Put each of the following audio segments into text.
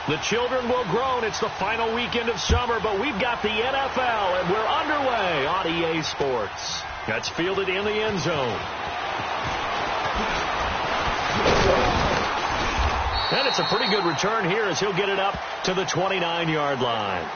The children will groan. It's the final weekend of summer, but we've got the NFL, and we're underway on EA Sports. That's fielded in the end zone. And it's a pretty good return here as he'll get it up to the 29-yard line.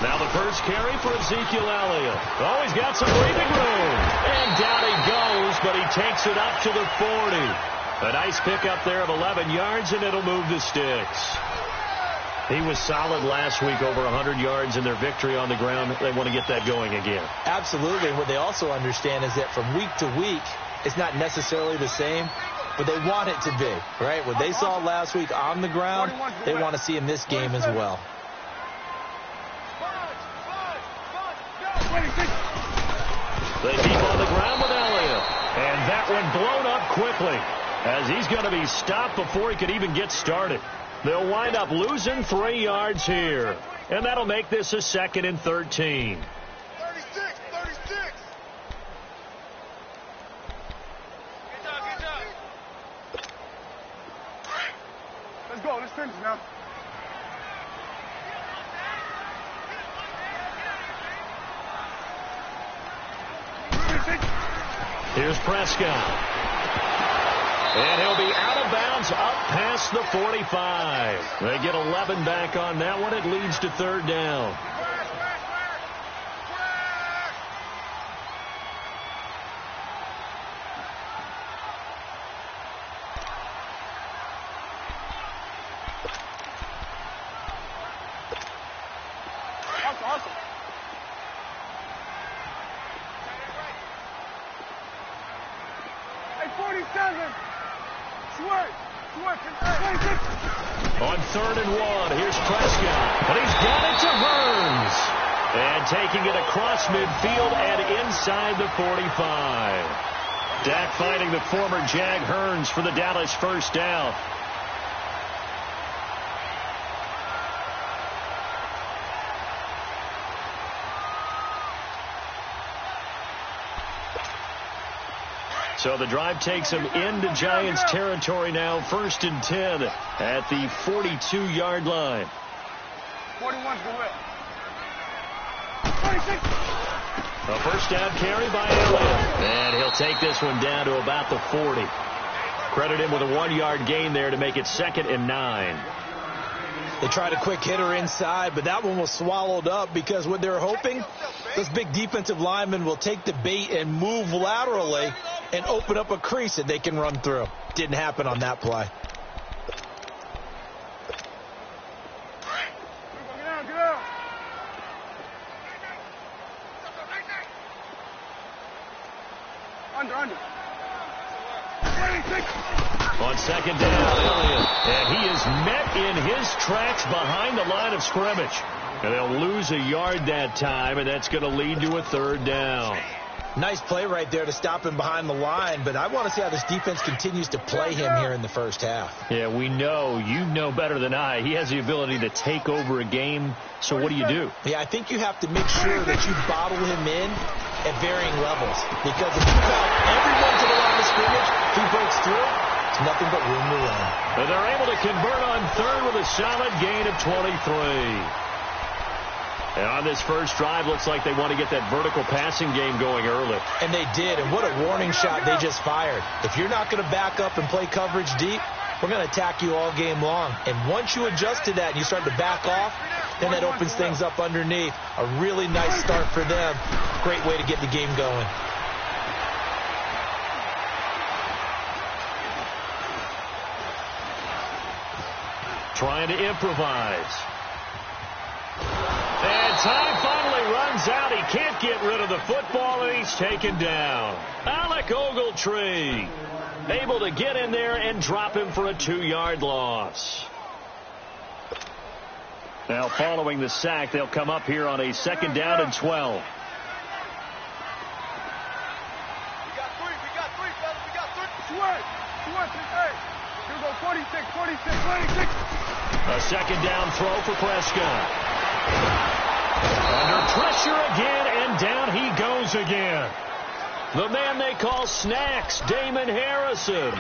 Now the first carry for Ezekiel Elliott. Oh, he's got some breathing room. And down he goes, but he takes it up to the 40. A nice pickup there of 11 yards, and it'll move the sticks. He was solid last week, over 100 yards in their victory on the ground. They want to get that going again. Absolutely. What they also understand is that from week to week, it's not necessarily the same, but they want it to be, right? What they saw last week on the ground, they want to see in this game as well. They keep on the ground with Elliott. And that one blown up quickly as he's going to be stopped before he could even get started. They'll wind up losing 3 yards here. And that'll make this a 2nd and 13. 36. Good job. Let's go. Let's finish now. Here's Prescott. And he'll be out of bounds up past the 45. They get 11 back on that one. It leads to 3rd down. Awesome. Hey, 47. Sweat. On 3rd and 1, here's Prescott. And he's got it to Hearns. And taking it across midfield and inside the 45. Dak finding the former Jag Hearns for the Dallas first down. So the drive takes him into Giants territory now. 1st and 10 at the 42-yard line. 41's the whip. 46. A first down carry by Elliott. And he'll take this one down to about the 40. Credit him with a 1-yard gain there to make it 2nd and 9. They tried a quick hitter inside, but that one was swallowed up because what they're hoping, those big defensive linemen will take the bait and move laterally and open up a crease that they can run through. Didn't happen on that play. Under. On 2nd down, Elliott. And he is met in his tracks behind the line of scrimmage. And they'll lose a yard that time, and that's going to lead to a 3rd down. Nice play right there to stop him behind the line, but I want to see how this defense continues to play him here in the first half. Yeah, we know. You know better than I. He has the ability to take over a game, so what do you do? Yeah, I think you have to make sure that you bottle him in at varying levels, because if you foul everyone to the line of scrimmage, if he breaks through, it's nothing but room to run. And they're able to convert on 3rd with a solid gain of 23. And on this first drive, looks like they want to get that vertical passing game going early. And they did, and what a warning shot they just fired. If you're not going to back up and play coverage deep, we're going to attack you all game long. And once you adjust to that and you start to back off, then that opens things up underneath. A really nice start for them. Great way to get the game going. Trying to improvise. And time finally runs out. He can't can't get rid of the football, and he's taken down. Alec Ogletree able to get in there and drop him for a 2-yard loss. Now following the sack, they'll come up here on a 2nd down and 12. Here we go, 46. A 2nd down throw for Prescott. Under pressure again, and down he goes again. The man they call Snacks, Damon Harrison,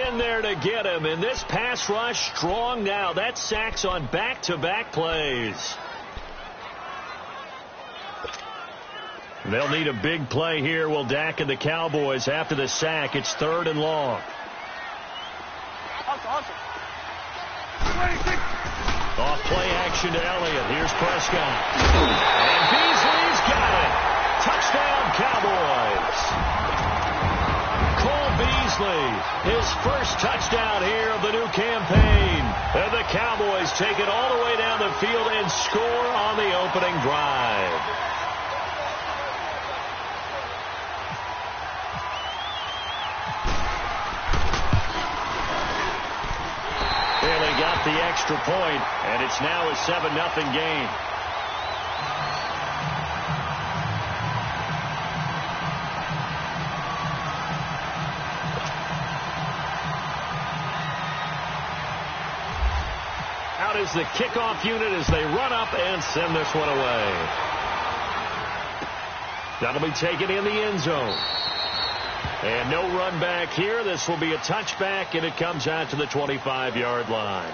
in there to get him. And this pass rush strong now. That's sacks on back-to-back plays. They'll need a big play here. Will Dak and the Cowboys after the sack. It's 3rd and long. Awesome. Off play action to Elliott. Here's Prescott. And Beasley's got it. Touchdown, Cowboys. Cole Beasley, his first touchdown here of the new campaign. And the Cowboys take it all the way down the field and score on the opening drive. They got the extra point, and it's now a 7-0 game. Out is the kickoff unit as they run up and send this one away. That'll be taken in the end zone. And no run back here. This will be a touchback, and it comes out to the 25-yard line.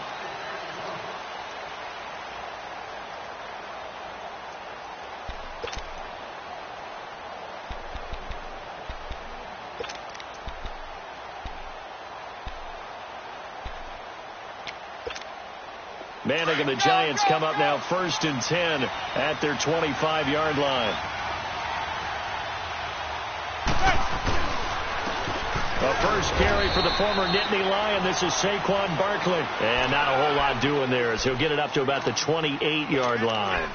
Manning and the Giants come up now 1st and 10 at their 25-yard line. A first carry for the former Nittany Lion. This is Saquon Barkley. And not a whole lot doing there as he'll get it up to about the 28-yard line.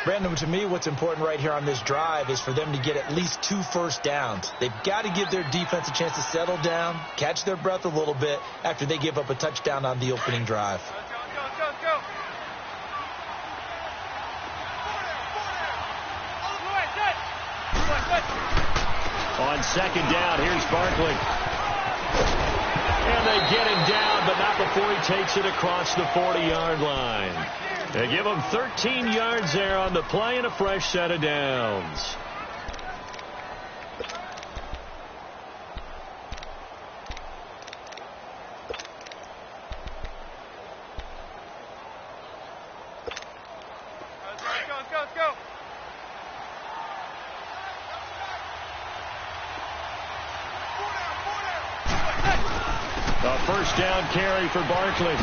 Brandon, to me, what's important right here on this drive is for them to get at least 2 first downs. They've got to give their defense a chance to settle down, catch their breath a little bit after they give up a touchdown on the opening drive. Let's go. On 2nd down, here's Barkley. And they get him down, but not before he takes it across the 40-yard line. They give him 13 yards there on the play and a fresh set of downs. Let's go. A first down carry for Barkley.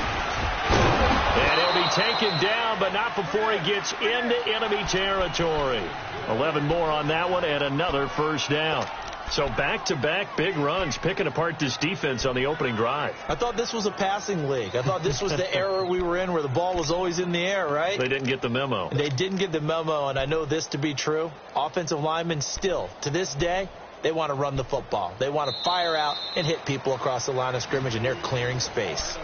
And he'll be taken down, but not before he gets into enemy territory. 11 more on that one and another first down. So back-to-back big runs, picking apart this defense on the opening drive. I thought this was a passing league. I thought this was the era we were in where the ball was always in the air, right? They didn't get the memo. They didn't get the memo, and I know this to be true. Offensive linemen still, to this day, they want to run the football. They want to fire out and hit people across the line of scrimmage, and they're clearing space.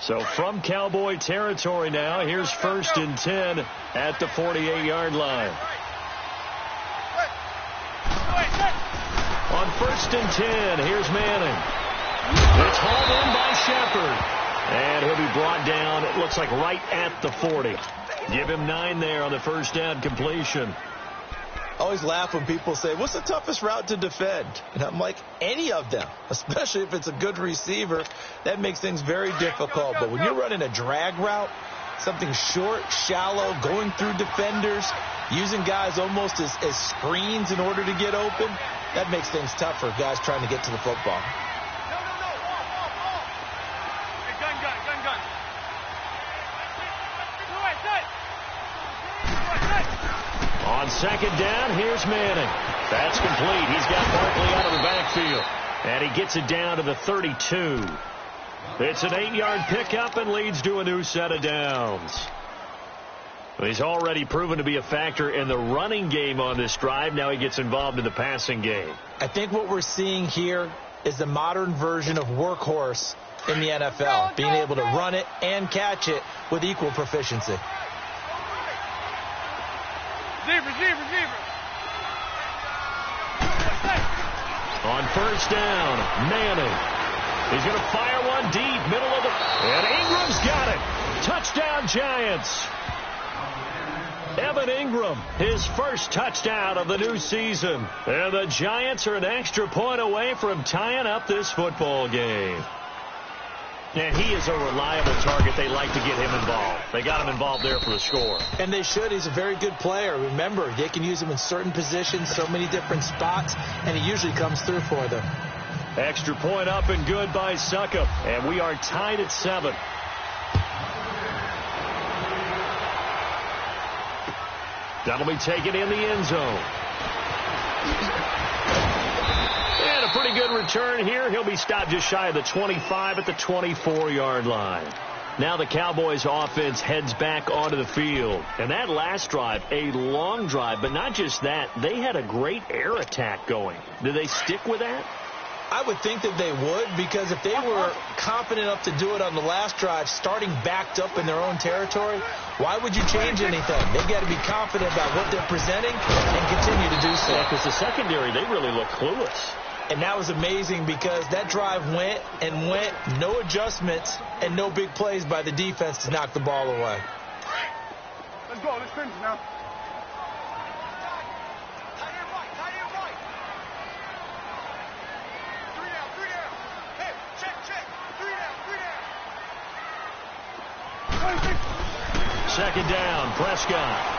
So from Cowboy territory now, here's 1st and 10 at the 48-yard line. On 1st and 10, here's Manning. It's hauled in by Shepard. And he'll be brought down, it looks like right at the 40. Give him 9 there on the first down completion. I always laugh when people say, what's the toughest route to defend? And I'm like, any of them, especially if it's a good receiver. That makes things very difficult. But when you're running a drag route, something short, shallow, going through defenders, using guys almost as screens in order to get open, that makes things tough for guys trying to get to the football. On 2nd down, here's Manning. That's complete. He's got Barkley out of the backfield. And he gets it down to the 32. It's an 8-yard pickup and leads to a new set of downs. He's already proven to be a factor in the running game on this drive. Now he gets involved in the passing game. I think what we're seeing here is the modern version of workhorse in the NFL, being able to run it and catch it with equal proficiency. Receiver. On first down, Manning. He's going to fire one deep, middle of the... And Ingram's got it. Touchdown, Giants. Evan Ingram, his first touchdown of the new season. And the Giants are an extra point away from tying up this football game. And he is a reliable target. They like to get him involved. They got him involved there for the score. And they should. He's a very good player. Remember, they can use him in certain positions, so many different spots, and he usually comes through for them. Extra point up and good by Succop. And we are tied at 7. That'll be taken in the end zone. And a pretty good return here. He'll be stopped just shy of the 25 at the 24-yard line. Now the Cowboys offense heads back onto the field. And that last drive, a long drive, but not just that. They had a great air attack going. Do they stick with that? I would think that they would, because if they were confident enough to do it on the last drive, starting backed up in their own territory, why would you change anything? They've got to be confident about what they're presenting and continue to do so. Yeah, because the secondary, they really look clueless. And that was amazing because that drive went, no adjustments, and no big plays by the defense to knock the ball away. Let's go. Let's finish now. Second down, Prescott.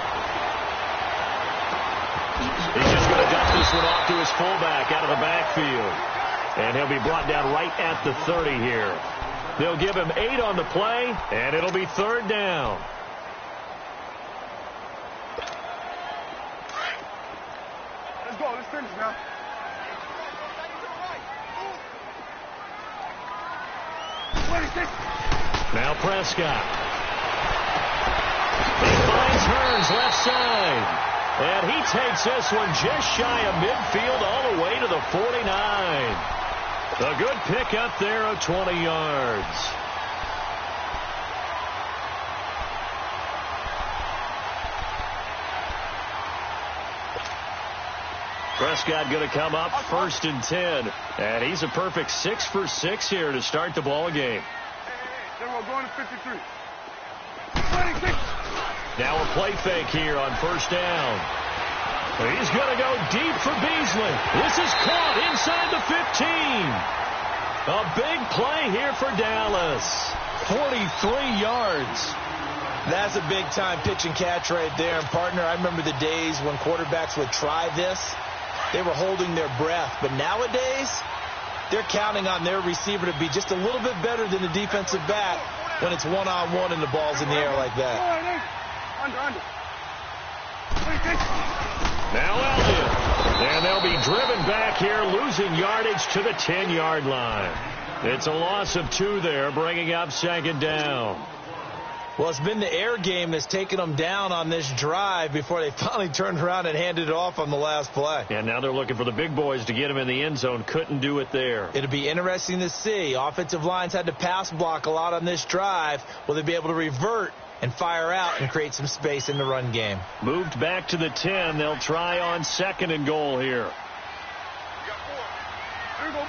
He's just going to dump this one off to his fullback out of the backfield. And he'll be brought down right at the 30 here. They'll give him 8 on the play, and it'll be third down. Let's go. Let's finish now. Now Prescott. He finds Hearns left side. And he takes this one just shy of midfield all the way to the 49. A good pickup there of 20 yards. Prescott going to come up first and 10. And he's a perfect 6 for 6 here to start the ball game. Then we're going to 53. Now a play fake here on first down. He's going to go deep for Beasley. This is caught inside the 15. A big play here for Dallas. 43 yards. That's a big-time pitch and catch right there. And, partner, I remember the days when quarterbacks would try this. They were holding their breath. But nowadays, they're counting on their receiver to be just a little bit better than the defensive back when it's one-on-one and the ball's in the air like that. Under. Now Elliott. And they'll be driven back here, losing yardage to the 10-yard line. It's a loss of 2 there, bringing up second down. Well, it's been the air game that's taken them down on this drive before they finally turned around and handed it off on the last play. And now they're looking for the big boys to get him in the end zone. Couldn't do it there. It'll be interesting to see. Offensive lines had to pass block a lot on this drive. Will they be able to revert and fire out and create some space in the run game? Moved back to the 10. They'll try on second and goal here. There you go.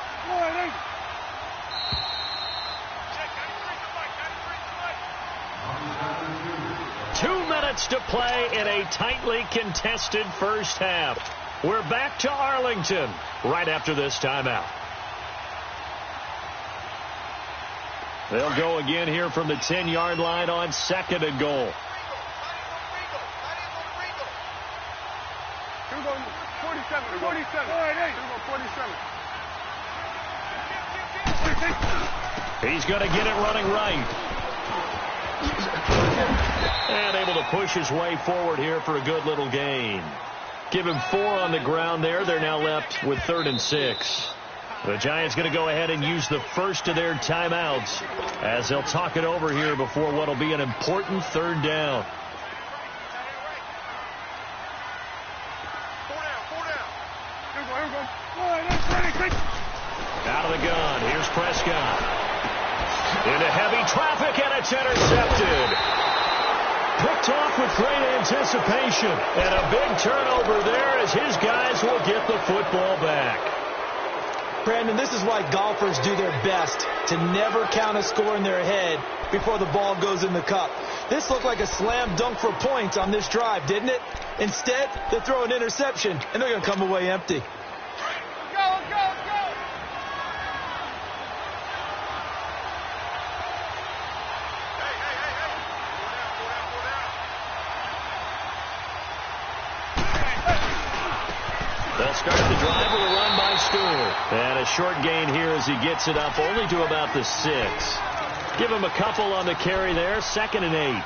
2 minutes to play in a tightly contested first half. We're back to Arlington right after this timeout. They'll go again here from the 10-yard line on second and goal. Here we go. 47. 47. All right, here we go. 47. He's going to get it running right. And able to push his way forward here for a good little gain. Give him 4 on the ground there. They're now left with 3rd and 6. The Giants going to go ahead and use the first of their timeouts as they'll talk it over here before what will be an important third down. Out of the gun. Here's Prescott. Into heavy traffic, and it's intercepted. Picked off with great anticipation. And a big turnover there as his guys will get the football back. Brandon, this is why golfers do their best to never count a score in their head before the ball goes in the cup. This looked like a slam dunk for points on this drive, didn't it? Instead, they throw an interception, and they're going to come away empty. They'll start the drive with a run by Stewart. And a short gain here as he gets it up only to about the 6. Give him a couple on the carry there. 2nd and 8.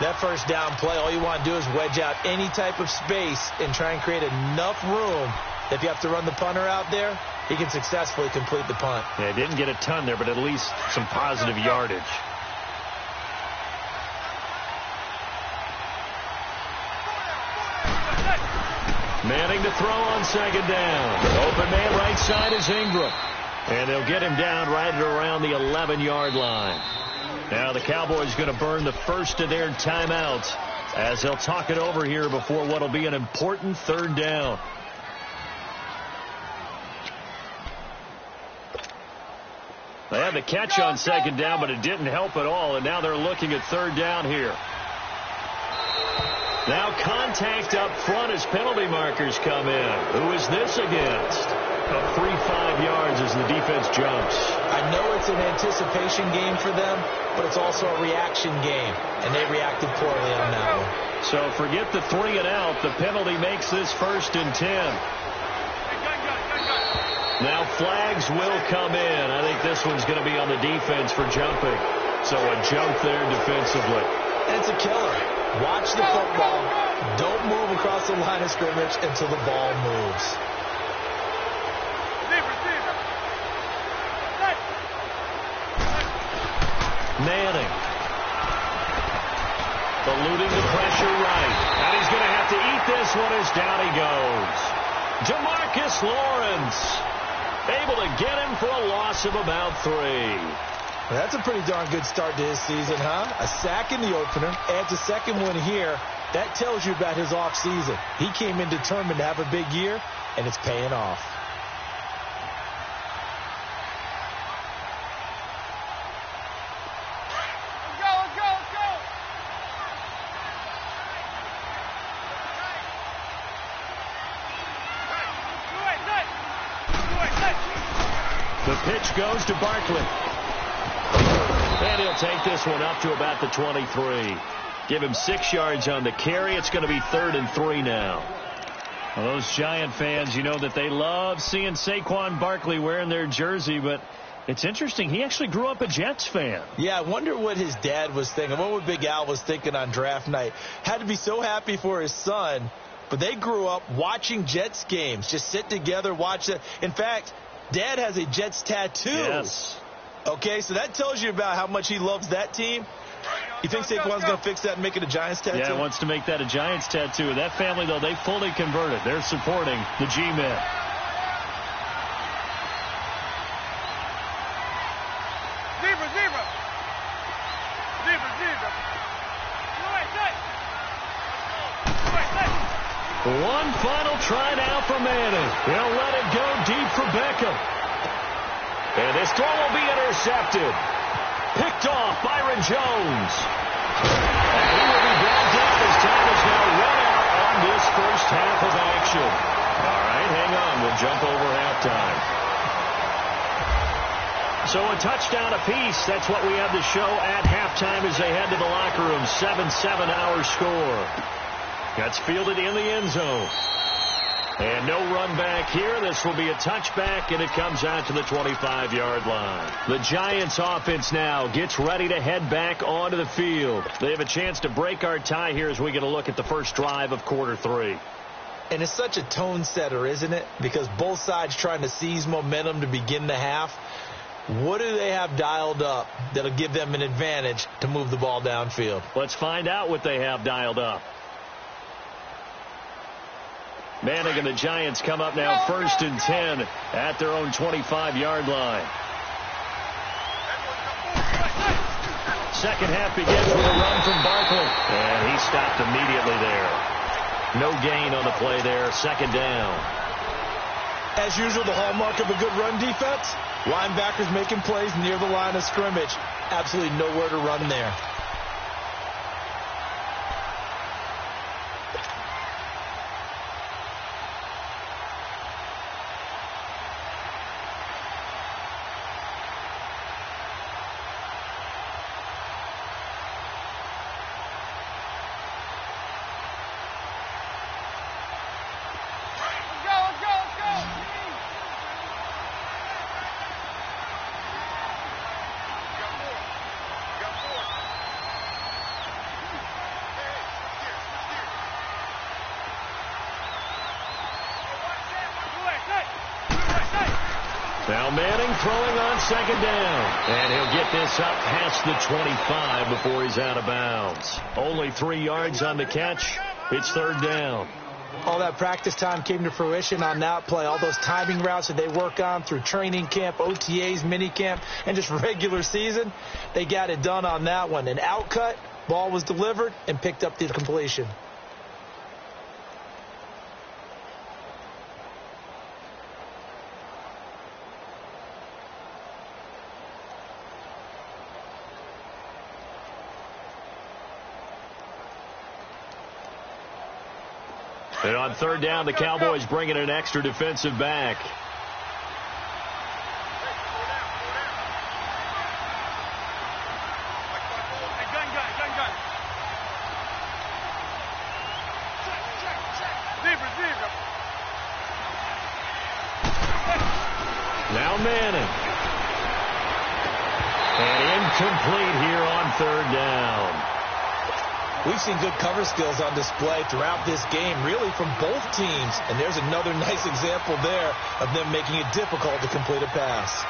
That first down play, all you want to do is wedge out any type of space and try and create enough room. If you have to run the punter out there, he can successfully complete the punt. Yeah, didn't get a ton there, but at least some positive yardage. Manning to throw on 2nd down. Open man right side is Ingram. And they'll get him down right at around the 11-yard line. Now the Cowboys going to burn the first of their timeouts as they'll talk it over here before what will be an important third down. They had the catch on 2nd down, but it didn't help at all. And now they're looking at third down here. Now contact up front as penalty markers come in. Who is this against? A 3-5 yards as the defense jumps. I know it's an anticipation game for them, but it's also a reaction game, and they reacted poorly on that one. So forget the 3 and out. The penalty makes this 1st and 10. Now flags will come in. I think this one's going to be on the defense for jumping. So a jump there defensively. And it's a killer. Watch the football. Don't move across the line of scrimmage until the ball moves. Manning. Eluding the pressure right. And he's going to have to eat this one as down he goes. Demarcus Lawrence able to get him for a loss of about 3. That's a pretty darn good start to his season, huh? A sack in the opener, adds a second one here. That tells you about his offseason. He came in determined to have a big year, and it's paying off. The pitch goes to Barkley. And he'll take this one up to about the 23. Give him 6 yards on the carry. It's going to be 3rd and 3 now. Well, those Giant fans, you know that they love seeing Saquon Barkley wearing their jersey, but it's interesting. He actually grew up a Jets fan. Yeah, I wonder what his dad was thinking. What Big Al was thinking on draft night. Had to be so happy for his son, but they grew up watching Jets games. Just sit together, watch it. In fact, Dad has a Jets tattoo. Yes. Okay, so that tells you about how much he loves that team. You think Saquon's going to fix that and make it a Giants tattoo? Yeah, he wants to make that a Giants tattoo. That family, though, they fully converted. They're supporting the G-Men. One final try now for Manning. He'll let it go deep for Beckham. And this throw will be intercepted. Picked off Byron Jones. And he will be brought down as time is now run out on this first half of action. All right, hang on. We'll jump over halftime. So a touchdown apiece. That's what we have to show at halftime as they head to the locker room. 7-7 our score. That's fielded in the end zone. And no run back here. This will be a touchback, and it comes out to the 25-yard line. The Giants offense now gets ready to head back onto the field. They have a chance to break our tie here as we get a look at the first drive of quarter 3. And it's such a tone setter, isn't it? Because both sides trying to seize momentum to begin the half. What do they have dialed up that'll give them an advantage to move the ball downfield? Let's find out what they have dialed up. Manning and the Giants come up now 1st and 10 at their own 25-yard line. Second half begins with a run from Barkley. And he stopped immediately there. No gain on the play there. Second down. As usual, the hallmark of a good run defense, linebackers making plays near the line of scrimmage. Absolutely nowhere to run there. Now Manning throwing on second down. And he'll get this up past the 25 before he's out of bounds. Only 3 yards on the catch. It's third down. All that practice time came to fruition on that play. All those timing routes that they work on through training camp, OTAs, minicamp, and just regular season, they got it done on that one. An outcut, ball was delivered, and picked up the completion. And on third down, the Cowboys bring in an extra defensive back. Now Manning. And incomplete here on third down. We've seen good cover skills on display throughout this game, really from both teams. And there's another nice example there of them making it difficult to complete a pass.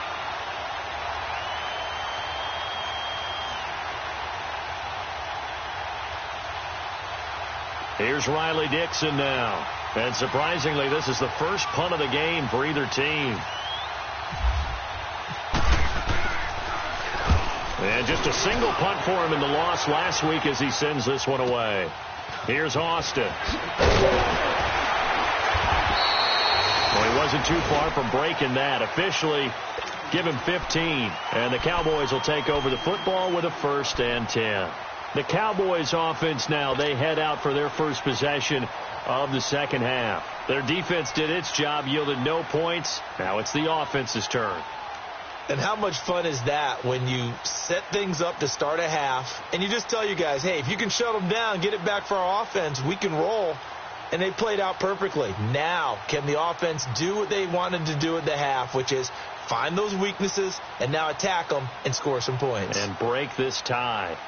Here's Riley Dixon now. And surprisingly, this is the first punt of the game for either team. And just a single punt for him in the loss last week as he sends this one away. Here's Austin. Well, he wasn't too far from breaking that. Officially, give him 15. And the Cowboys will take over the football with a 1st and 10. The Cowboys offense now, they head out for their first possession of the second half. Their defense did its job, yielded no points. Now it's the offense's turn. And how much fun is that when you set things up to start a half and you just tell you guys, hey, if you can shut them down, get it back for our offense, we can roll. And they played out perfectly. Now, can the offense do what they wanted to do at the half, which is find those weaknesses and now attack them and score some points. And break this tie.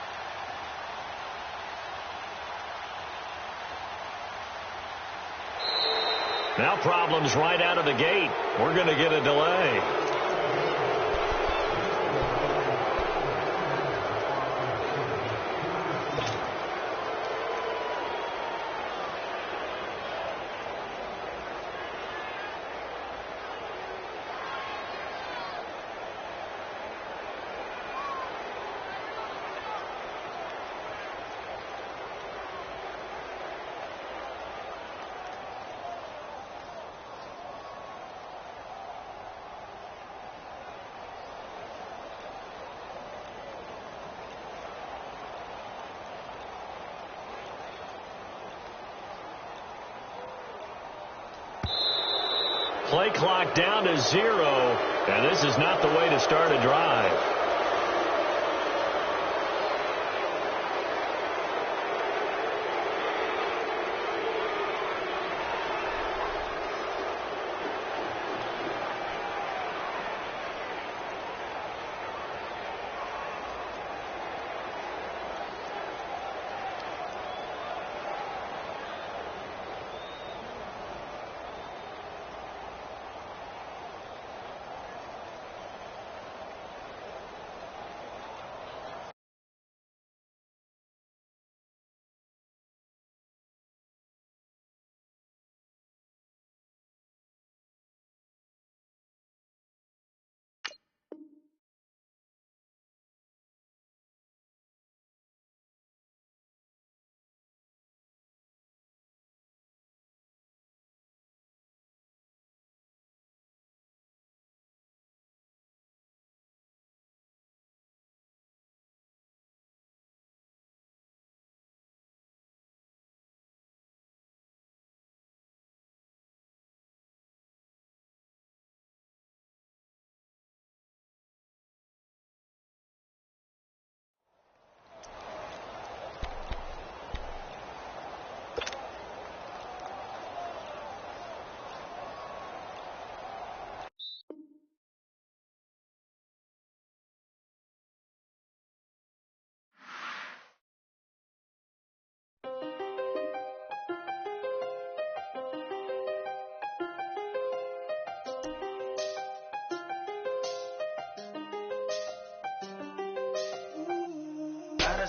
Now problems right out of the gate. We're going to get a delay. Play clock down to 0, and this is not the way to start a drive.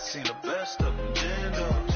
seen the best of them jammed up.